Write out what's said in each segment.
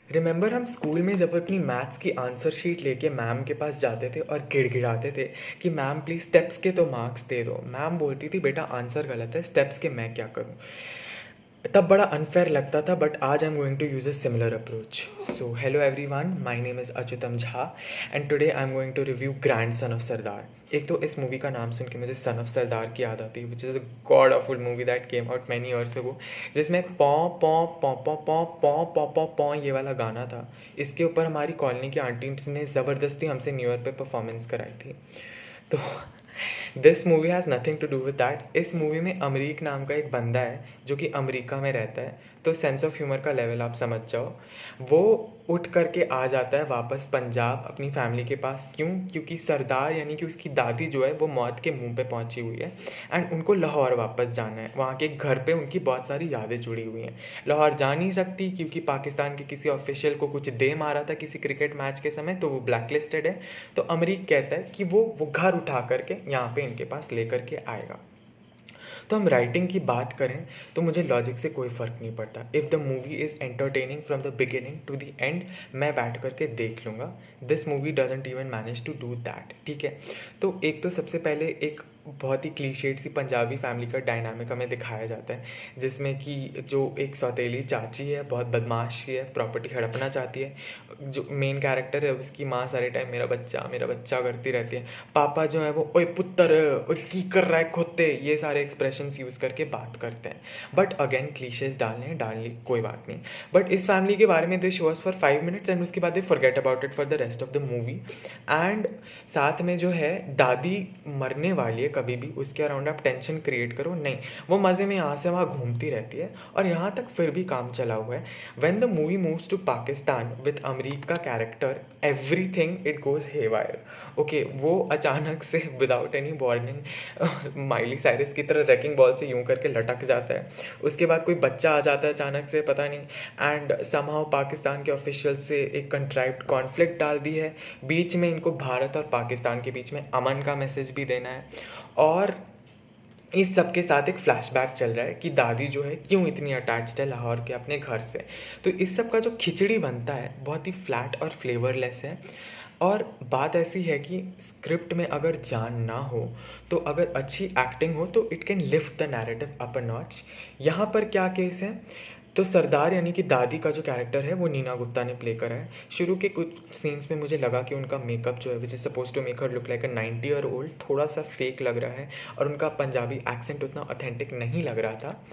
Remember हम school में जब अपनी मैथ्स की आंसर शीट लेके मैम के पास जाते थे और गिड़गिड़ाते थे कि मैम प्लीज़ स्टेप्स के तो मार्क्स दे दो। मैम बोलती थी बेटा आंसर गलत है, स्टेप्स के मैं क्या करूँ। तब बड़ा अनफेयर लगता था, बट आज I am going to use a similar approach. So hello everyone, my name is Achyutam Jha and today I am going to review grand son of Sardaar. एक तो इस मूवी का नाम सुन के मुझे सन ऑफ सरदार की याद आती है, which is a God awful movie that came out many years ago, जिसमें पौ पौ पौ पौ पौ पौ पौ पौ पौ ये वाला गाना था। इसके ऊपर हमारी कॉलोनी की आंटी ने ज़बरदस्ती हमसे न्यू ईयर पे परफॉर्मेंस कराई थी। तो this movie has nothing to do with that. इस मूवी में अमरीक नाम का एक बंदा है जो कि अमेरिका में रहता है, तो सेंस ऑफ ह्यूमर का लेवल आप समझ जाओ। वो उठ करके आ जाता है वापस पंजाब अपनी फैमिली के पास। क्यों? क्योंकि सरदार यानी कि उसकी दादी जो है वो मौत के मुंह पे पहुंची हुई है एंड उनको लाहौर वापस जाना है। वहाँ के घर पे उनकी बहुत सारी यादें जुड़ी हुई हैं। लाहौर जा नहीं सकती क्योंकि पाकिस्तान के किसी ऑफिशियल को कुछ दे मारा था किसी क्रिकेट मैच के समय, तो वो ब्लैक लिस्टेड है। तो अमरीक कहता है कि वो घर उठा करके यहाँ पे इनके पास लेकर के आएगा। तो हम राइटिंग की बात करें तो मुझे लॉजिक से कोई फ़र्क नहीं पड़ता। If the movie is entertaining from the beginning to the end, मैं बैठ करके देख लूँगा। This movie doesn't even manage to do that. ठीक है, तो एक तो सबसे पहले एक बहुत ही क्लीशेड सी पंजाबी फैमिली का डायनामिक हमें दिखाया जाता है, जिसमें कि जो एक सौतेली चाची है, बहुत बदमाश सी है, प्रॉपर्टी हड़पना चाहती है। जो मेन कैरेक्टर है उसकी माँ सारे टाइम मेरा बच्चा करती रहती है। पापा जो है वो ओए पुत्र, ओए की कर रहा है खोते, ये सारे एक्सप्रेशंस यूज़ करके बात करते हैं। बट अगेन क्लीशेज डालने हैं, डाल ली कोई बात नहीं। बट इस फैमिली के बारे में दे show us for 5 minutes and उसके बाद they forget about it for the rest of the movie. And साथ में जो है दादी मरने वाली है, कभी भी उसके अराउंड आप टेंशन क्रिएट करो नहीं, वो मज़े में यहाँ से वहाँ घूमती रहती है और यहाँ तक फिर भी काम चला हुआ है। When the movie moves to Pakistan with Amrik का character, everything it goes haywire. Okay, वो अचानक से without any warning Miley Cyrus की तरह रैकिंग बॉल से यूं करके लटक जाता है। उसके बाद कोई बच्चा आ जाता है अचानक से, पता नहीं, एंड समहाउ पाकिस्तान के ऑफिशियल से एक कंट्राइव्ड कॉन्फ्लिक्ट डाल दी है बीच में। इनको भारत और पाकिस्तान के बीच में अमन का मैसेज भी देना है। और इस सब के साथ एक फ्लैशबैक चल रहा है कि दादी जो है क्यों इतनी अटैच्ड है लाहौर के अपने घर से। तो इस सब का जो खिचड़ी बनता है बहुत ही फ्लैट और फ्लेवरलेस है। और बात ऐसी है कि स्क्रिप्ट में अगर जान ना हो, तो अगर अच्छी एक्टिंग हो तो it can lift the narrative up a notch. यहाँ पर क्या केस है, तो सरदार यानी कि दादी का जो कैरेक्टर है वो नीना गुप्ता ने प्ले करा है। शुरू के कुछ सीन्स में मुझे लगा कि उनका मेकअप जो है which is suppose to make her look like a 90-year-old थोड़ा सा फेक लग रहा है और उनका पंजाबी एक्सेंट उतना ऑथेंटिक नहीं लग रहा था।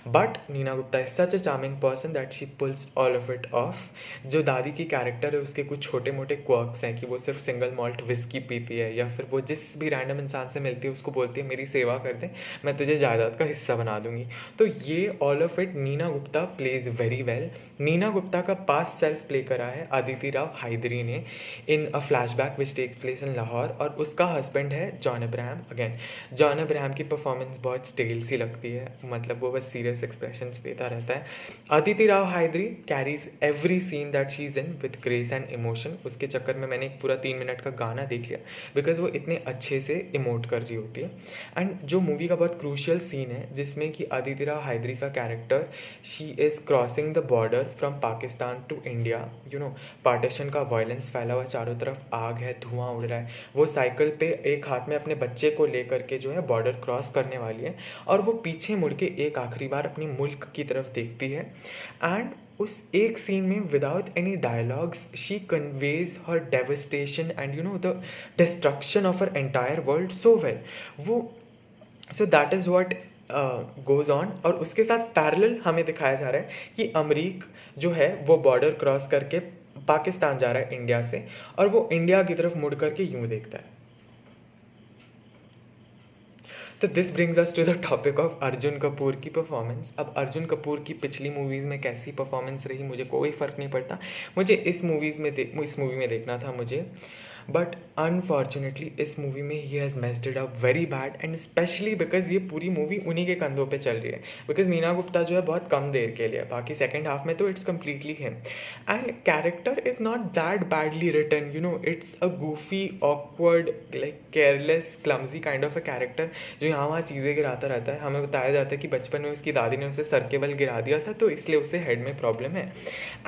But Neena Gupta is such a charming person that she pulls all of it off. जो दादी की कैरेक्टर है उसके कुछ छोटे मोटे क्वर्क्स हैं कि वो सिर्फ सिंगल मॉल्ट विस्की पीती है, या फिर वो जिस भी रैंडम इंसान से मिलती है उसको बोलती है मेरी सेवा कर दे, मैं तुझे जायदाद का हिस्सा बना दूंगी। तो ये all of it Neena Gupta plays very well. Neena Gupta का पास्ट सेल्फ प्ले करा है अदिति राव हायदरी ने in a flashback which takes place in Lahore, और उसका हस्बैंड है जॉन अब्राहम। अगेन जॉन अब्राहम की परफॉर्मेंस बहुत स्टेल सी लगती है, मतलब वो बस सीरियस एक्सप्रेशंस देता रहता है। Aditi Rao Hydari carries every scene that she is in with grace and emotion. उसके चक्कर में मैंने एक पूरा 3 मिनट का गाना देख लिया बिकॉज वो इतने अच्छे से इमोट कर रही होती है। एंड जो मूवी का बहुत क्रूशियल सीन है जिसमें कि अदिति राव हायदरी का character, she is crossing the border from Pakistan to India. Partition का वायलेंस फैला हुआ, चारों तरफ आग है, धुआं उड़ रहा है। वो साइकिल पे एक हाथ में अपने बच्चे को लेकर के जो है बॉर्डर क्रॉस करने वाली है, और वो पीछे मुड़ के एक आखिरी बार अपने मुल्क की तरफ देखती है। एंड उस एक सीन में without any dialogues she conveys her devastation and the destruction of her entire world so well. वो so that is what goes on. और उसके साथ पैरेलल हमें दिखाया जा रहा है कि अमरीक जो है वो बॉर्डर क्रॉस करके पाकिस्तान जा रहा है इंडिया से, और वो इंडिया की तरफ मुड़ करके यूं देखता है। तो this brings us to the topic of Arjun Kapoor की परफॉर्मेंस। अब अर्जुन कपूर की पिछली मूवीज़ में कैसी परफॉर्मेंस रही मुझे कोई फ़र्क नहीं पड़ता, मुझे इस मूवी में देखना था मुझे बट अनफॉर्चुनेटली इस मूवी में he has messed it up very bad, and specially because ये पूरी मूवी उन्हीं के कंधों पे चल रही है, बिकॉज नीना गुप्ता जो है बहुत कम देर के लिए, बाकी सेकेंड हाफ में तो it's completely him, and character is not that badly written, you know, it's a goofy awkward like careless clumsy kind of a character जो यहाँ वहाँ चीज़ें गिराता रहता है। हमें बताया जाता है कि बचपन में उसकी दादी ने उसे सर के बल गिरा दिया था, तो इसलिए उसे हेड में प्रॉब्लम है,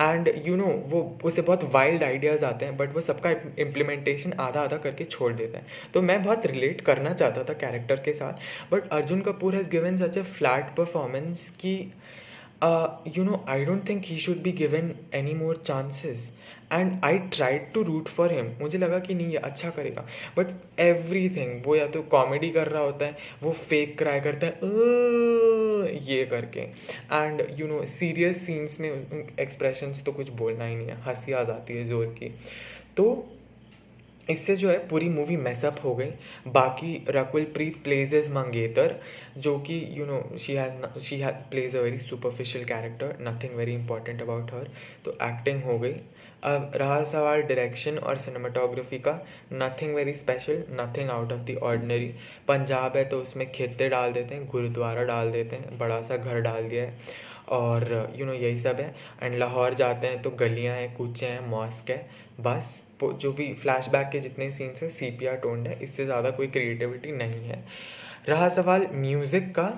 एंड यू नो वो उसे बहुत वाइल्ड आइडियाज़ आते हैं, बट वो सबका इम्प्लीमेंटेशन आधा आधा करके छोड़ देता है। तो मैं बहुत रिलेट करना चाहता था कैरेक्टर के साथ, but Arjun Kapoor has given such a flat performance कि you know, I don't think he should be given any more chances, and I tried to root for him, मुझे लगा कि नहीं ये अच्छा करेगा, बट एवरीथिंग वो या तो कॉमेडी कर रहा होता है, वो फेक क्राई करता है ये करके, and you know serious scenes में एक्सप्रेशंस तो कुछ बोलना ही नहीं है, हंसी आ जाती है जोर की। तो इससे जो है पूरी मूवी मैसअप हो गई। बाकी रकुल प्रीत प्लेज एज मंगेतर, जो कि you know she has plays a very superficial character, nothing very important about her, तो एक्टिंग हो गई। अब रहा सवाल डायरेक्शन और सिनेमाटोग्राफी का, nothing very special, nothing out of the ordinary. Punjab है तो उसमें खेते डाल देते हैं, गुरुद्वारा डाल देते हैं, बड़ा सा घर डाल दिया है, और यू नो यही सब है। एंड लाहौर जाते हैं तो गलियां हैं, कूचे हैं, मॉस्क है, बस जो भी फ्लैशबैक के जितने सीन्स हैं सीपिया टोन्ड है, इससे ज़्यादा कोई क्रिएटिविटी नहीं है। रहा सवाल म्यूज़िक का,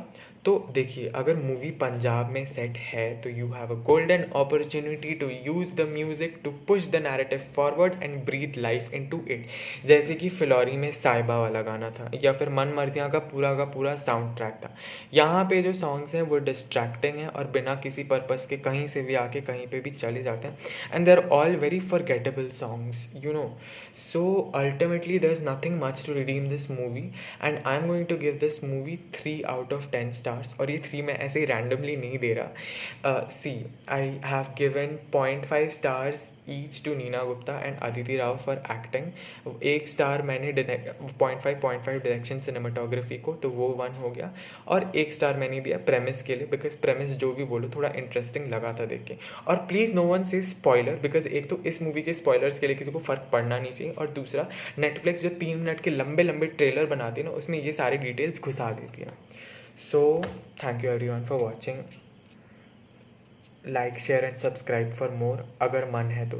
तो देखिए अगर मूवी पंजाब में सेट है तो you have a golden opportunity to use the music to push the narrative forward and breathe life into it, जैसे कि फिलौरी में साहिबा वाला गाना था, या फिर मन मर्जियाँ का पूरा साउंड ट्रैक था। यहाँ पे जो सॉन्ग्स हैं वो डिस्ट्रैक्टिंग हैं और बिना किसी पर्पस के कहीं से भी आके कहीं पे भी चले जाते हैं, and they are all very forgettable songs, you know. So ultimately there is nothing much to redeem this movie, and I am going to give this movie 3 out of 10 stars, और ये 3 मैं ऐसे ही रैंडमली नहीं दे रहा। See I have given 0.5 stars each to Neena Gupta and Aditi Rao for acting. 1 star मैंने 0.5 direction cinematography को, तो वो 1 हो गया, और 1 स्टार मैंने दिया प्रेमिस के लिए, बिकॉज प्रेमिस जो भी बोलो थोड़ा इंटरेस्टिंग लगा था देख के। और प्लीज़ नो वन से स्पॉइलर, बिकॉज एक तो इस मूवी के स्पॉयलर्स के लिए किसी को फ़र्क पड़ना नहीं चाहिए, और दूसरा नेटफ्लिक्स जो 3 मिनट के लंबे लंबे ट्रेलर बनाती है ना, उसमें ये सारी डिटेल्स घुसा देती है। So thank you everyone for watching, like share and subscribe for more अगर मन है तो।